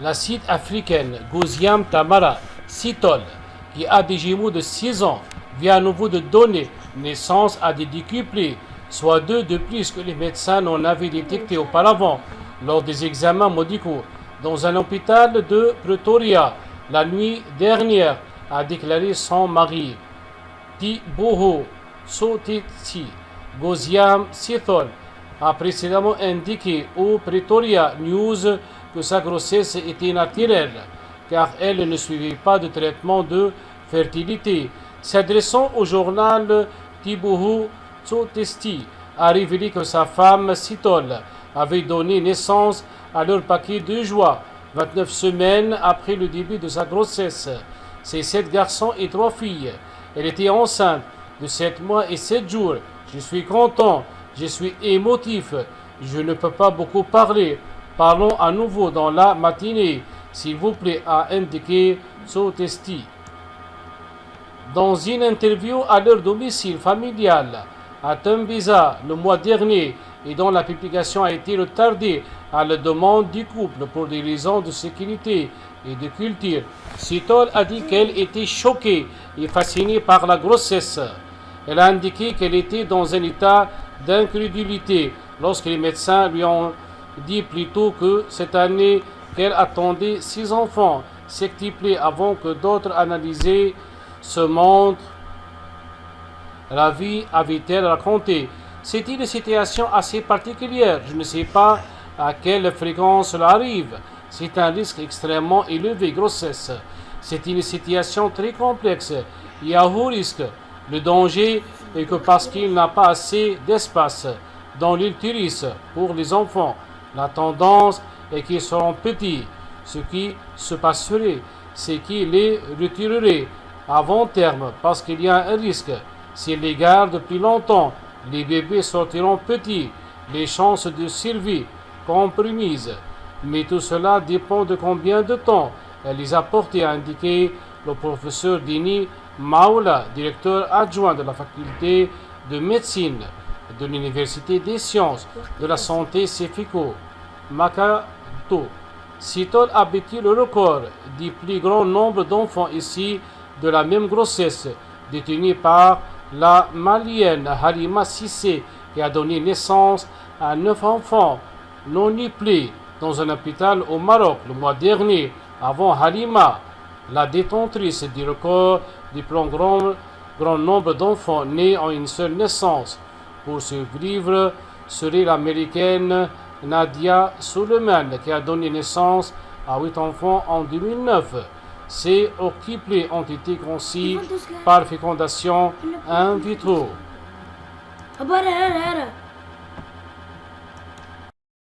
La site africaine Gouziam Tamara Sitol, qui a des jumeaux de 6 ans, vient à nouveau de donner naissance à des décuplés, soit 2 de plus que les médecins n'en avaient détecté auparavant lors des examens médicaux dans un hôpital de Pretoria la nuit dernière, a déclaré son mari. Tiboho Soteti Gouziam Sithol a précédemment indiqué au Pretoria News que sa grossesse était naturelle, car elle ne suivait pas de traitement de fertilité. S'adressant au journal, Tiboho Tsotesti a révélé que sa femme Sitol avait donné naissance à leur paquet de joie 29 semaines après le début de sa grossesse. C'est 7 garçons et 3 filles. Elle était enceinte de 7 mois et 7 jours. Je suis content, je suis émotif, je ne peux pas beaucoup parler. Parlons à nouveau dans la matinée, s'il vous plaît, a indiqué Tsotesti. Dans une interview à leur domicile familial à Tembisa le mois dernier et dont la publication a été retardée à la demande du couple pour des raisons de sécurité et de culture, Sitol a dit qu'elle était choquée et fascinée par la grossesse. Elle a indiqué qu'elle était dans un état d'incrédulité lorsque les médecins lui ont dit plus tôt que cette année qu'elle attendait 6 enfants septuplés avant que d'autres analysés se montrent. La vie, avait-elle raconté. C'est une situation assez particulière. Je ne sais pas à quelle fréquence cela arrive. C'est un risque extrêmement élevé, grossesse. C'est une situation très complexe. Il y a haut risque. Le danger est que parce qu'il n'a pas assez d'espace dans l'utérus pour les enfants, la tendance est qu'ils seront petits. Ce qui se passerait, c'est qu'ils les retireraient à long terme parce qu'il y a un risque. S'ils les gardent plus longtemps, les bébés sortiront petits, les chances de survie compromises. Mais tout cela dépend de combien de temps elle les apporte, a indiqué le professeur Dini Maoula, directeur adjoint de la faculté de médecine de l'Université des sciences de la santé Sefiko Makato. Sitol a battu le record du plus grand nombre d'enfants ici de la même grossesse, détenue par la Malienne Halima Sissé, qui a donné naissance à 9 enfants non nuples dans un hôpital au Maroc le mois dernier, avant Halima, la détentrice du record du plus grand nombre d'enfants nés en une seule naissance. Pour survivre serait l'américaine Nadia Suleiman, qui a donné naissance à 8 enfants en 2009. Ces octuplés ont été conçus par fécondation in vitro.